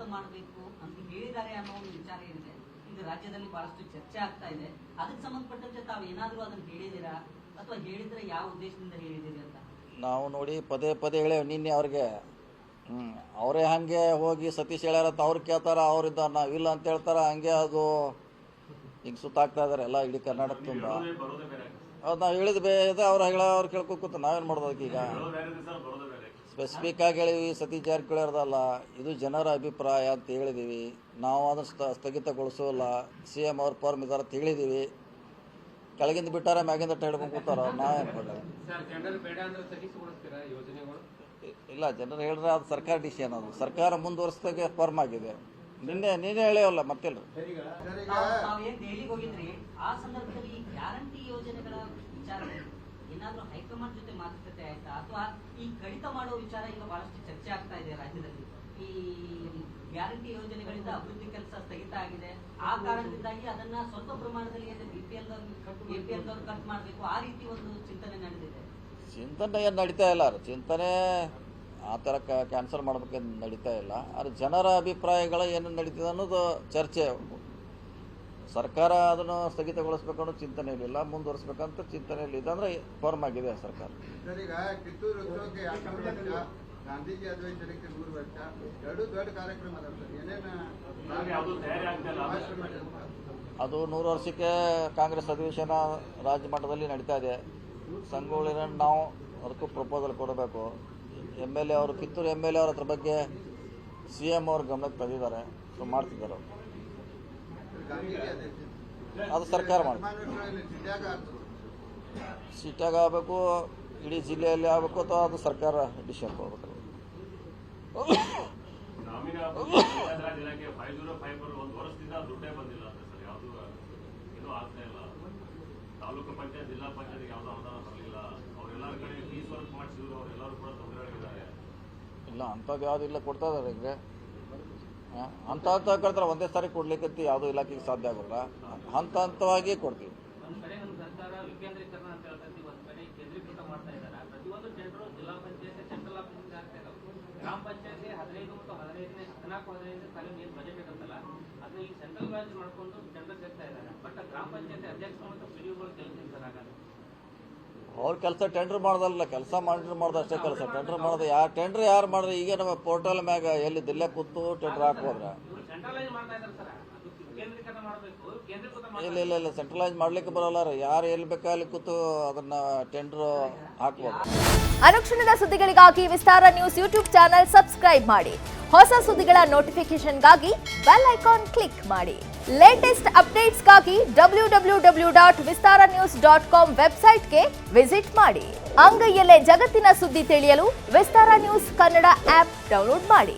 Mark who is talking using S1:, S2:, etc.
S1: ಮುಕ್ತ ಮಾಡಬೇಕು ಅಂತ ಹೇಳಿದ್ದಾರೆ ಅನ್ನೋ ಒಂದು ವಿಚಾರ ಏನಿದೆ ಈಗ ರಾಜ್ಯದಲ್ಲಿ ಬಹಳಷ್ಟು ಚರ್ಚೆ ಆಗ್ತಾ ಇದೆ. ಅದಕ್ಕೆ ಸಂಬಂಧಪಟ್ಟಂತೆ ತಾವು ಏನಾದರೂ ಅದನ್ನು ಹೇಳಿದ್ದೀರಾ ಅಥವಾ ಹೇಳಿದ್ರೆ ಯಾವ ಉದ್ದೇಶದಿಂದ ಹೇಳಿದ್ದೀರಿ ಅಂತ?
S2: ನಾವು ನೋಡಿ ಪದೇ ಪದೇ ಹೇಳೇವು ನಿನ್ನೆ ಅವ್ರಿಗೆ. ಅವರೇ ಹಾಗೆ ಹೋಗಿ ಸತೀಶ್ ಹೇಳ್ಯಾರ ಅವ್ರು ಕೇಳ್ತಾರ, ಅವ್ರಿದ್ದ ನಾವಿಲ್ಲ ಅಂತ ಹೇಳ್ತಾರ. ಹಂಗೆ ಅದು ಹಿಂಗೆ ಸುತ್ತಾಗ್ತಾ ಇದಾರೆ ಎಲ್ಲ ಇಡೀ ಕರ್ನಾಟಕ ತುಂಬ. ಅದು ನಾವು ಹೇಳಿದ ಬೇರೆ ಅವ್ರು ಕೇಳ್ಕೊತ ನಾವೇನು ಮಾಡೋದಕ್ಕೆ ಈಗ ಸ್ಪೆಸಿಫಿಕ್ ಆಗಿ ಹೇಳಿವಿ. ಸತೀಶ್ ಜಾರಕಿಹೊಳಿ ಅವ್ರದಲ್ಲ, ಇದು ಜನರ ಅಭಿಪ್ರಾಯ ಅಂತ ಹೇಳಿದೀವಿ. ನಾವು ಅದನ್ನು ಸ್ಥಗಿತಗೊಳಿಸೋಲ್ಲ. CM ಅವ್ರ ಫಾರ್ಮ್ ಇದಾರೆ ಅಂತ ಹೇಳಿದೀವಿ. ಕೆಳಗಿಂದ ಬಿಟ್ಟಾರ ಮ್ಯಾಗಿಂದ ಹಿಡ್ಕೊಂಡು ಕೂತಾರ. ನಾವೇನು ಮಾಡೋದು? ಇಲ್ಲ, ಜನರು ಹೇಳಿದ್ರೆ ಅದು ಸರ್ಕಾರ ಡಿಸಿಷನ್. ಅದು ಸರ್ಕಾರ ಮುಂದುವರಿಸಿದಾಗ ಫಾರ್ಮ್ ಆಗಿದೆ. ನೀನೇ ಹೇಳೇವಲ್ಲ ಮತ್ತೆಲ್ರಿ.
S1: ದೆಹಲಿಗೆ ಹೋಗಿದ್ರಿ, ಆ ಸಂದರ್ಭದಲ್ಲಿ ಈ ಗ್ಯಾರಂಟಿ ಯೋಜನೆಗಳ ವಿಚಾರ ಏನಾದ್ರೂ ಹೈಕಮಾಂಡ್ ಜೊತೆ ಮಾತುಕತೆ ಆಯ್ತಾ ಅಥವಾ ಈ ಕಡಿತ ಮಾಡೋ ವಿಚಾರ ಈಗ ಬಹಳಷ್ಟು ಚರ್ಚೆ ಆಗ್ತಾ ಇದೆ ರಾಜ್ಯದಲ್ಲಿ? ಈ ಗ್ಯಾರಂಟಿ ಯೋಜನೆಗಳಿಂದ ಅಭಿವೃದ್ಧಿ ಕೆಲಸ ಸ್ಥಗಿತ ಆಗಿದೆ. ಆ ಕಾರಣದಿಂದಾಗಿ ಅದನ್ನ ಸ್ವಲ್ಪ ಪ್ರಮಾಣದಲ್ಲಿ APL ಕಟ್ ಮಾಡಬೇಕು, ಆ ರೀತಿ ಒಂದು ಚಿಂತನೆ ನಡೆದಿದೆ.
S2: ಚಿಂತನೆ ಏನು ನಡೀತಾ ಇಲ್ಲ. ಚಿಂತನೆ ಆ ಥರ ಕ್ಯಾನ್ಸಲ್ ಮಾಡ್ಬೇಕಂತ ನಡೀತಾ ಇಲ್ಲ. ಆದರೆ ಜನರ ಅಭಿಪ್ರಾಯಗಳು ಏನು ನಡೀತಿದೆ ಅನ್ನೋದು ಚರ್ಚೆ. ಸರ್ಕಾರ ಅದನ್ನು ಸ್ಥಗಿತಗೊಳಿಸ್ಬೇಕು ಅನ್ನೋ ಚಿಂತನೆ ಇರಲಿಲ್ಲ, ಮುಂದುವರಿಸ್ಬೇಕಂತ ಚಿಂತನೆಯಲ್ಲಿ ಇದೆ. ಅಂದರೆ ಫಾರ್ಮ್ ಆಗಿದೆ ಸರ್ಕಾರ.
S3: ಈಗ ಕಿತ್ತೂರು ಉತ್ಸವಕ್ಕೆ 200 ವರ್ಷ, ಗಾಂಧೀಜಿ ಅಧಿವೇಶನಕ್ಕೆ 100 ವರ್ಷ, ಎರಡು ದೊಡ್ಡ ಕಾರ್ಯಕ್ರಮ ಅದಾವ ಸರ್. ಏನೇನು
S2: ಅದು 100 ವರ್ಷಕ್ಕೆ ಕಾಂಗ್ರೆಸ್ ಅಧಿವೇಶನ ರಾಜ್ಯ ಮಟ್ಟದಲ್ಲಿ ನಡೀತಾ ಇದೆ. ಸಂಗೊಳ್ಳಿನ ನಾವು ಅದಕ್ಕೂ ಪ್ರಪೋಸಲ್ ಕೊಡಬೇಕು. MLA ಅವರು, ಕಿತ್ತೂರು MLA ಅವ್ರ ಅದ್ರ ಬಗ್ಗೆ CM ಅವ್ರ ಗಮನಕ್ಕೆ ತಂದಿದ್ದಾರೆ. ಸೊ ಮಾಡ್ತಿದ್ದಾರೆ. ಅದು ಸರ್ಕಾರ ಮಾಡ್ತಾರೆ. ಸಿಟ್ಯಾಗ ಆಗಬೇಕು, ಇಡೀ ಜಿಲ್ಲೆಯಲ್ಲಿ ಆಗಬೇಕು ಅಥವಾ ಅದು ಸರ್ಕಾರ ಡಿಸಿಷನ್ ಕೊಡಬೇಕು.
S4: ತಾಲೂಕು ಪಂಚಾಯತ್, ಜಿಲ್ಲಾ ಪಂಚಾಯತ್ ಯಾವ್ದು ಅನುದಾನ ಬರಲಿಲ್ಲ. ಅವರೆಲ್ಲರ ಕಡೆ ಫೀಸ್ ವರ್ಕ್ ಮಾಡಿಸಿದ್ರು, ಅವರೆಲ್ಲರೂ ಕೂಡ ತೊಂದರೆಗಳಿದ್ದಾರೆ.
S2: ಇಲ್ಲ, ಅಂಥದ್ದು ಯಾವುದು ಇಲ್ಲ, ಕೊಡ್ತಾ ಇದ್ದಾರೆ. ಹಿಂಗೆ ಹಂತ ಕಳ್ತಾರೆ. ಒಂದೇ ಸಾರಿ ಕೊಡ್ಲಿಕ್ಕೆ ಯಾವುದೂ ಇಲಾಖೆಗೆ ಸಾಧ್ಯ ಆಗೋಲ್ಲ. ಹಂತ ಹಂತವಾಗಿ ಕೊಡ್ತೀವಿ.
S5: ಒಂದ್ ಕಡೆ ನಮ್ಮ ಸರ್ಕಾರ ವಿಕೇಂದ್ರೀಕರಣ ಅಂತ ಹೇಳ್ತೀವಿ, ಒಂದ್ ಕಡೆ ಕೇಂದ್ರೀಕೃತ ಮಾಡ್ತಾ ಇದ್ದಾರೆ. ಪ್ರತಿಯೊಂದು ಟೆಂಡರ್ ಜಿಲ್ಲಾ ಪಂಚಾಯತ್ ಸೆಂಟ್ರಲ್ ಆಫೀಸಿಂದ ಆಗ್ತಾ ಇದಾವೆ. ಗ್ರಾಮ ಪಂಚಾಯತ್ 15 ಮತ್ತು 14 ಸಾಲಿನ ಏನು ಬಜೆಟ್ ಇರುತ್ತಲ್ಲ ಅದನ್ನ ಈಗ ಸೆಂಟ್ರಲ್ ವ್ಯಾಜ್ ಮಾಡ್ಕೊಂಡು ಟೆಂಡರ್ ಸೇರ್ತಾ ಇದ್ದಾರೆ. ಬಟ್ ಗ್ರಾಮ ಪಂಚಾಯತ್ ಅಧ್ಯಕ್ಷ ಮತ್ತು PDOಗಳು ಕೆಲಸ ಆಗಲ್ಲ.
S2: ಅವ್ರ ಕೆಲಸ ಟೆಂಡರ್ ಮಾಡೋದಲ್ಲ, ಕೆಲಸ ಮಾಡೋದು ಅಷ್ಟೇ ಕೆಲಸ. ಟೆಂಡರ್ ಮಾಡೋದು ಟೆಂಡರ್ ಯಾರು ಮಾಡ್ರಿ? ಈಗ ನಮ್ಮ ಪೋರ್ಟಲ್ ಮ್ಯಾಗ ಎಲ್ಲಿ ದಿಲ್ಲ ಕೂತು ಟೆಂಡರ್ ಹಾಕೋದ್ರ? ಇಲ್ಲ, ಸೆಂಟ್ರಲೈಸ್ ಮಾಡ್ಲಿಕ್ಕೆ ಬರೋಲ್ಲ. ಯಾರು ಎಲ್ಲಿ ಬೇಕಾಗಲಿ ಕೂತು ಅದನ್ನ ಟೆಂಡರ್ ಹಾಕ್ಬೋದು.
S6: ಅನುಕ್ಷಣದ ಸುದ್ದಿಗಳಿಗಾಗಿ ವಿಸ್ತಾರ ನ್ಯೂಸ್ ಯೂಟ್ಯೂಬ್ ಚಾನೆಲ್ ಸಬ್ಸ್ಕ್ರೈಬ್ ಮಾಡಿ. ಹೊಸ ಸುದ್ದಿಗಳ ನೋಟಿಫಿಕೇಶನ್ಗಾಗಿ ಬೆಲ್ ಐಕಾನ್ ಕ್ಲಿಕ್ ಮಾಡಿ. ಲೇಟೆಸ್ಟ್ ಅಪ್ಡೇಟ್ಸ್ಗಾಗಿ www.vistaranews.com ವೆಬ್ಸೈಟ್ಗೆ ವಿಸಿಟ್ ಮಾಡಿ. ಅಂಗೈಯಲ್ಲೇ ಜಗತ್ತಿನ ಸುದ್ದಿ ತಿಳಿಯಲು ವಿಸ್ತಾರ ನ್ಯೂಸ್ ಕನ್ನಡ ಆಪ್ ಡೌನ್ಲೋಡ್ ಮಾಡಿ.